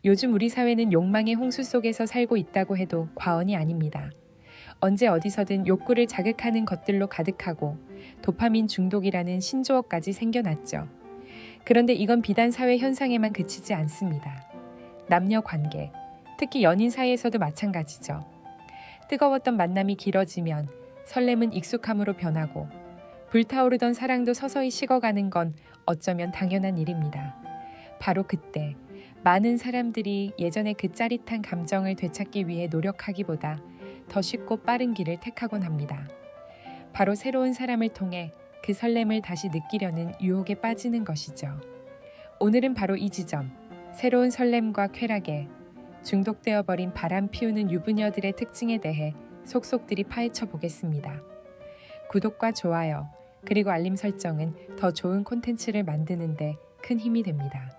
요즘 우리 사회는 욕망의 홍수 속에서 살고 있다고 해도 과언이 아닙니다. 언제 어디서든 욕구를 자극하는 것들로 가득하고 도파민 중독이라는 신조어까지 생겨났죠. 그런데 이건 비단 사회 현상에만 그치지 않습니다. 남녀 관계, 특히 연인 사이에서도 마찬가지죠. 뜨거웠던 만남이 길어지면 설렘은 익숙함으로 변하고 불타오르던 사랑도 서서히 식어가는 건 어쩌면 당연한 일입니다. 바로 그때 많은 사람들이 예전의 그 짜릿한 감정을 되찾기 위해 노력하기보다 더 쉽고 빠른 길을 택하곤 합니다. 바로 새로운 사람을 통해 그 설렘을 다시 느끼려는 유혹에 빠지는 것이죠. 오늘은 바로 이 지점, 새로운 설렘과 쾌락에 중독되어 버린 바람 피우는 유부녀들의 특징에 대해 속속들이 파헤쳐 보겠습니다. 구독과 좋아요, 그리고 알림 설정은 더 좋은 콘텐츠를 만드는데 큰 힘이 됩니다.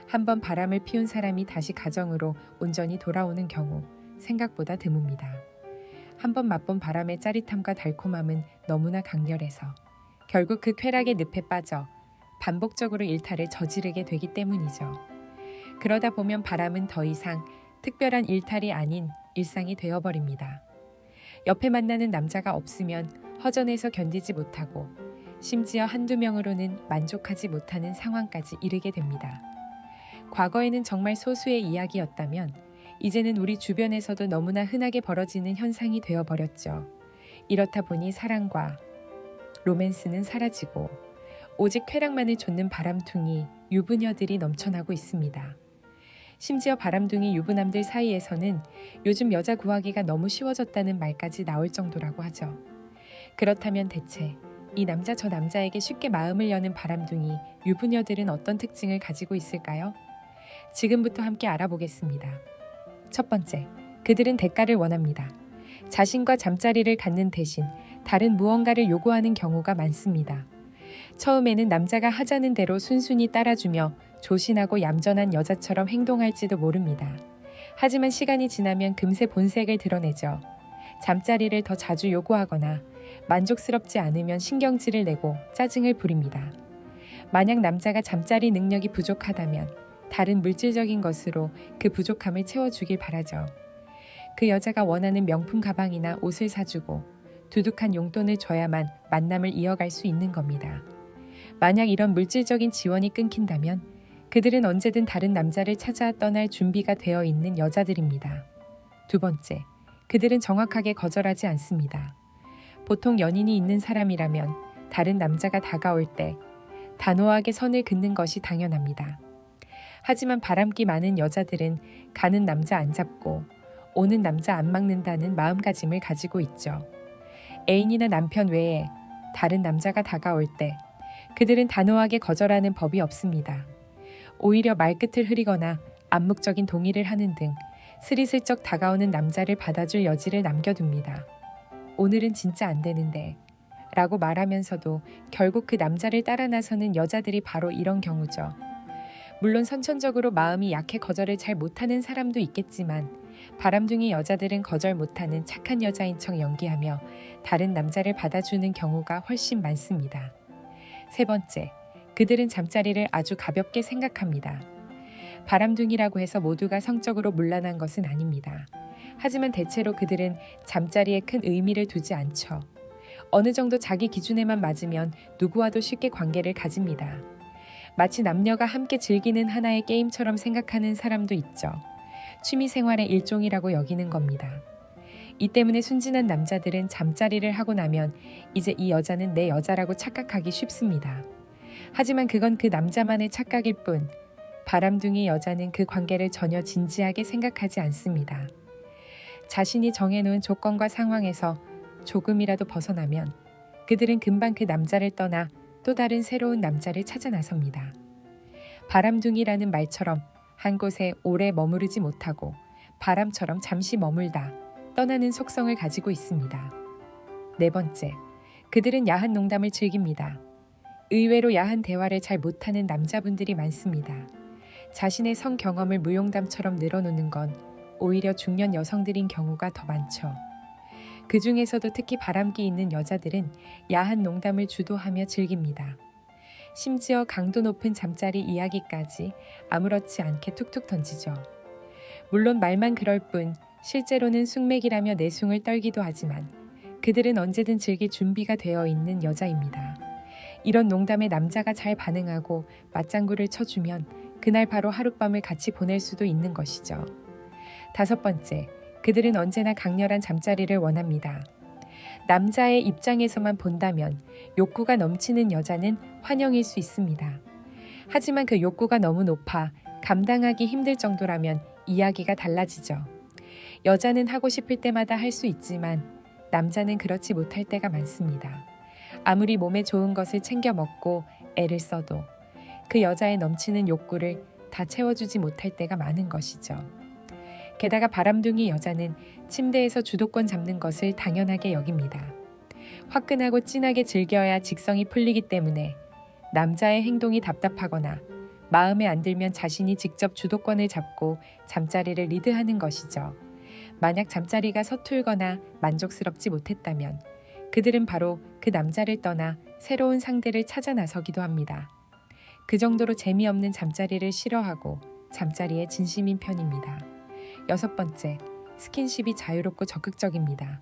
한번 바람을 피운 사람이 다시 가정으로 온전히 돌아오는 경우 생각보다 드뭅니다. 한번 맛본 바람의 짜릿함과 달콤함은 너무나 강렬해서 결국 그 쾌락의 늪에 빠져 반복적으로 일탈을 저지르게 되기 때문이죠. 그러다 보면 바람은 더 이상 특별한 일탈이 아닌 일상이 되어버립니다. 옆에 만나는 남자가 없으면 허전해서 견디지 못하고 심지어 한두 명으로는 만족하지 못하는 상황까지 이르게 됩니다. 과거에는 정말 소수의 이야기였다면 이제는 우리 주변에서도 너무나 흔하게 벌어지는 현상이 되어버렸죠. 이렇다 보니 사랑과 로맨스는 사라지고 오직 쾌락만을 좇는 바람둥이 유부녀들이 넘쳐나고 있습니다. 심지어 바람둥이 유부남들 사이에서는 요즘 여자 구하기가 너무 쉬워졌다는 말까지 나올 정도라고 하죠. 그렇다면 대체 이 남자 저 남자에게 쉽게 마음을 여는 바람둥이 유부녀들은 어떤 특징을 가지고 있을까요? 지금부터 함께 알아보겠습니다. 첫 번째, 그들은 대가를 원합니다. 자신과 잠자리를 갖는 대신 다른 무언가를 요구하는 경우가 많습니다. 처음에는 남자가 하자는 대로 순순히 따라주며 조신하고 얌전한 여자처럼 행동할지도 모릅니다. 하지만 시간이 지나면 금세 본색을 드러내죠. 잠자리를 더 자주 요구하거나 만족스럽지 않으면 신경질을 내고 짜증을 부립니다. 만약 남자가 잠자리 능력이 부족하다면 다른 물질적인 것으로 그 부족함을 채워주길 바라죠. 그 여자가 원하는 명품 가방이나 옷을 사주고 두둑한 용돈을 줘야만 만남을 이어갈 수 있는 겁니다. 만약 이런 물질적인 지원이 끊긴다면 그들은 언제든 다른 남자를 찾아 떠날 준비가 되어 있는 여자들입니다. 두 번째, 그들은 정확하게 거절하지 않습니다. 보통 연인이 있는 사람이라면 다른 남자가 다가올 때 단호하게 선을 긋는 것이 당연합니다. 하지만 바람기 많은 여자들은 가는 남자 안 잡고 오는 남자 안 막는다는 마음가짐을 가지고 있죠. 애인이나 남편 외에 다른 남자가 다가올 때 그들은 단호하게 거절하는 법이 없습니다. 오히려 말끝을 흐리거나 암묵적인 동의를 하는 등 스리슬쩍 다가오는 남자를 받아줄 여지를 남겨둡니다. 오늘은 진짜 안 되는데 라고 말하면서도 결국 그 남자를 따라 나서는 여자들이 바로 이런 경우죠. 물론 선천적으로 마음이 약해 거절을 잘 못하는 사람도 있겠지만 바람둥이 여자들은 거절 못하는 착한 여자인 척 연기하며 다른 남자를 받아주는 경우가 훨씬 많습니다. 세 번째, 그들은 잠자리를 아주 가볍게 생각합니다. 바람둥이라고 해서 모두가 성적으로 문란한 것은 아닙니다. 하지만 대체로 그들은 잠자리에 큰 의미를 두지 않죠. 어느 정도 자기 기준에만 맞으면 누구와도 쉽게 관계를 가집니다. 마치 남녀가 함께 즐기는 하나의 게임처럼 생각하는 사람도 있죠. 취미생활의 일종이라고 여기는 겁니다. 이 때문에 순진한 남자들은 잠자리를 하고 나면 이제 이 여자는 내 여자라고 착각하기 쉽습니다. 하지만 그건 그 남자만의 착각일 뿐 바람둥이 여자는 그 관계를 전혀 진지하게 생각하지 않습니다. 자신이 정해놓은 조건과 상황에서 조금이라도 벗어나면 그들은 금방 그 남자를 떠나 또 다른 새로운 남자를 찾아 나섭니다. 바람둥이라는 말처럼 한 곳에 오래 머무르지 못하고 바람처럼 잠시 머물다 떠나는 속성을 가지고 있습니다. 네 번째, 그들은 야한 농담을 즐깁니다. 의외로 야한 대화를 잘 못하는 남자분들이 많습니다. 자신의 성 경험을 무용담처럼 늘어놓는 건 오히려 중년 여성들인 경우가 더 많죠. 그 중에서도 특히 바람기 있는 여자들은 야한 농담을 주도하며 즐깁니다. 심지어 강도 높은 잠자리 이야기까지 아무렇지 않게 툭툭 던지죠. 물론 말만 그럴 뿐 실제로는 숙맥이라며 내숭을 떨기도 하지만 그들은 언제든 즐길 준비가 되어 있는 여자입니다. 이런 농담에 남자가 잘 반응하고 맞장구를 쳐주면 그날 바로 하룻밤을 같이 보낼 수도 있는 것이죠. 5번째, 그들은 언제나 강렬한 잠자리를 원합니다. 남자의 입장에서만 본다면 욕구가 넘치는 여자는 환영일 수 있습니다. 하지만 그 욕구가 너무 높아 감당하기 힘들 정도라면 이야기가 달라지죠. 여자는 하고 싶을 때마다 할 수 있지만 남자는 그렇지 못할 때가 많습니다. 아무리 몸에 좋은 것을 챙겨 먹고 애를 써도 그 여자의 넘치는 욕구를 다 채워주지 못할 때가 많은 것이죠. 게다가 바람둥이 여자는 침대에서 주도권 잡는 것을 당연하게 여깁니다. 화끈하고 진하게 즐겨야 직성이 풀리기 때문에 남자의 행동이 답답하거나 마음에 안 들면 자신이 직접 주도권을 잡고 잠자리를 리드하는 것이죠. 만약 잠자리가 서툴거나 만족스럽지 못했다면 그들은 바로 그 남자를 떠나 새로운 상대를 찾아 나서기도 합니다. 그 정도로 재미없는 잠자리를 싫어하고 잠자리에 진심인 편입니다. 6번째, 스킨십이 자유롭고 적극적입니다.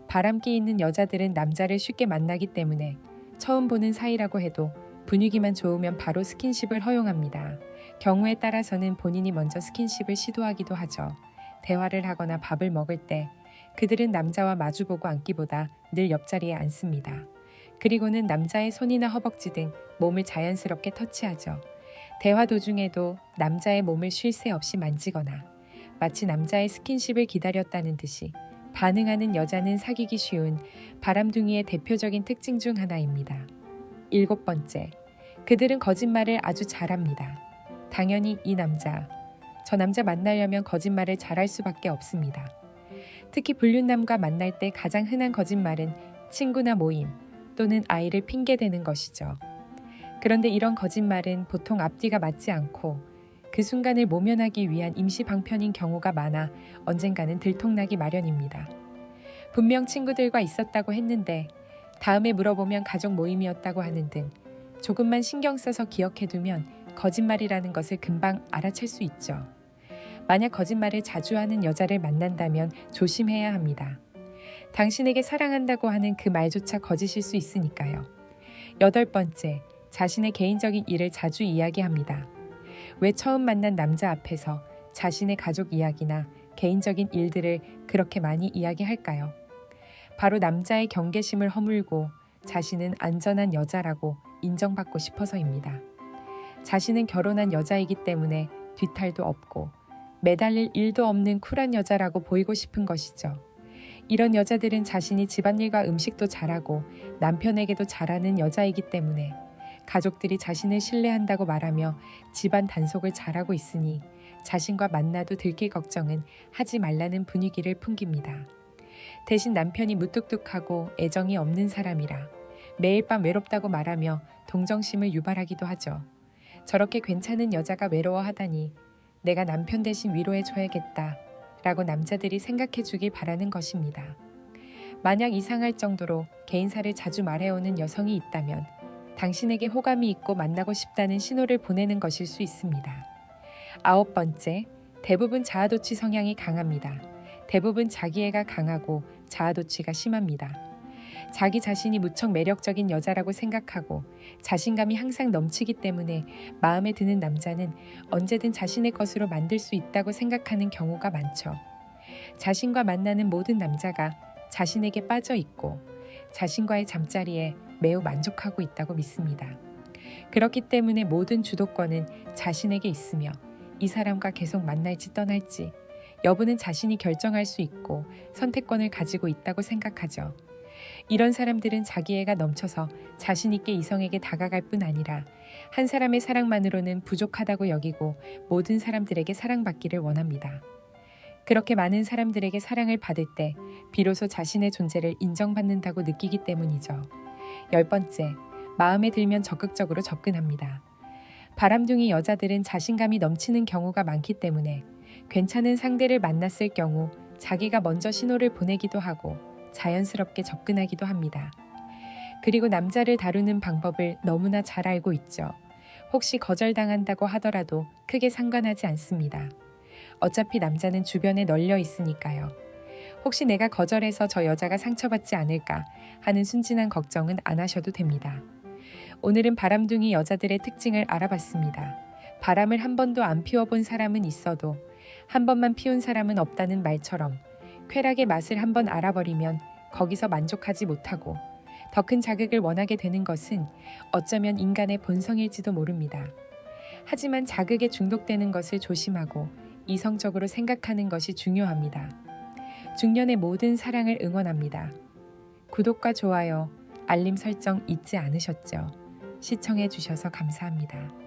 바람기 있는 여자들은 남자를 쉽게 만나기 때문에 처음 보는 사이라고 해도 분위기만 좋으면 바로 스킨십을 허용합니다. 경우에 따라서는 본인이 먼저 스킨십을 시도하기도 하죠. 대화를 하거나 밥을 먹을 때 그들은 남자와 마주보고 앉기보다 늘 옆자리에 앉습니다. 그리고는 남자의 손이나 허벅지 등 몸을 자연스럽게 터치하죠. 대화 도중에도 남자의 몸을 쉴 새 없이 만지거나 마치 남자의 스킨십을 기다렸다는 듯이 반응하는 여자는 사귀기 쉬운 바람둥이의 대표적인 특징 중 하나입니다. 7번째, 그들은 거짓말을 아주 잘합니다. 당연히 저 남자 만나려면 거짓말을 잘할 수밖에 없습니다. 특히 불륜남과 만날 때 가장 흔한 거짓말은 친구나 모임 또는 아이를 핑계대는 것이죠. 그런데 이런 거짓말은 보통 앞뒤가 맞지 않고 그 순간을 모면하기 위한 임시 방편인 경우가 많아 언젠가는 들통나기 마련입니다. 분명 친구들과 있었다고 했는데 다음에 물어보면 가족 모임이었다고 하는 등 조금만 신경 써서 기억해두면 거짓말이라는 것을 금방 알아챌 수 있죠. 만약 거짓말을 자주 하는 여자를 만난다면 조심해야 합니다. 당신에게 사랑한다고 하는 그 말조차 거짓일 수 있으니까요. 8번째, 자신의 개인적인 일을 자주 이야기합니다. 왜 처음 만난 남자 앞에서 자신의 가족 이야기나 개인적인 일들을 그렇게 많이 이야기할까요? 바로 남자의 경계심을 허물고 자신은 안전한 여자라고 인정받고 싶어서입니다. 자신은 결혼한 여자이기 때문에 뒤탈도 없고 매달릴 일도 없는 쿨한 여자라고 보이고 싶은 것이죠. 이런 여자들은 자신이 집안일과 음식도 잘하고 남편에게도 잘하는 여자이기 때문에 가족들이 자신을 신뢰한다고 말하며 집안 단속을 잘하고 있으니 자신과 만나도 들킬 걱정은 하지 말라는 분위기를 풍깁니다. 대신 남편이 무뚝뚝하고 애정이 없는 사람이라 매일 밤 외롭다고 말하며 동정심을 유발하기도 하죠. 저렇게 괜찮은 여자가 외로워하다니 내가 남편 대신 위로해줘야겠다 라고 남자들이 생각해주길 바라는 것입니다. 만약 이상할 정도로 개인사를 자주 말해오는 여성이 있다면 당신에게 호감이 있고 만나고 싶다는 신호를 보내는 것일 수 있습니다. 9번째, 대부분 자아도취 성향이 강합니다. 대부분 자기애가 강하고 자아도취가 심합니다. 자기 자신이 무척 매력적인 여자라고 생각하고 자신감이 항상 넘치기 때문에 마음에 드는 남자는 언제든 자신의 것으로 만들 수 있다고 생각하는 경우가 많죠. 자신과 만나는 모든 남자가 자신에게 빠져 있고 자신과의 잠자리에 매우 만족하고 있다고 믿습니다. 그렇기 때문에 모든 주도권은 자신에게 있으며 이 사람과 계속 만날지 떠날지 여부는 자신이 결정할 수 있고 선택권을 가지고 있다고 생각하죠. 이런 사람들은 자기애가 넘쳐서 자신 있게 이성에게 다가갈 뿐 아니라 한 사람의 사랑만으로는 부족하다고 여기고 모든 사람들에게 사랑받기를 원합니다. 그렇게 많은 사람들에게 사랑을 받을 때 비로소 자신의 존재를 인정받는다고 느끼기 때문이죠. 10번째, 마음에 들면 적극적으로 접근합니다. 바람둥이 여자들은 자신감이 넘치는 경우가 많기 때문에 괜찮은 상대를 만났을 경우 자기가 먼저 신호를 보내기도 하고 자연스럽게 접근하기도 합니다. 그리고 남자를 다루는 방법을 너무나 잘 알고 있죠. 혹시 거절당한다고 하더라도 크게 상관하지 않습니다. 어차피 남자는 주변에 널려 있으니까요. 혹시 내가 거절해서 저 여자가 상처받지 않을까 하는 순진한 걱정은 안 하셔도 됩니다. 오늘은 바람둥이 여자들의 특징을 알아봤습니다. 바람을 한 번도 안 피워본 사람은 있어도 한 번만 피운 사람은 없다는 말처럼 쾌락의 맛을 한 번 알아버리면 거기서 만족하지 못하고 더 큰 자극을 원하게 되는 것은 어쩌면 인간의 본성일지도 모릅니다. 하지만 자극에 중독되는 것을 조심하고 이성적으로 생각하는 것이 중요합니다. 중년의 모든 사랑을 응원합니다. 구독과 좋아요, 알림 설정 잊지 않으셨죠? 시청해 주셔서 감사합니다.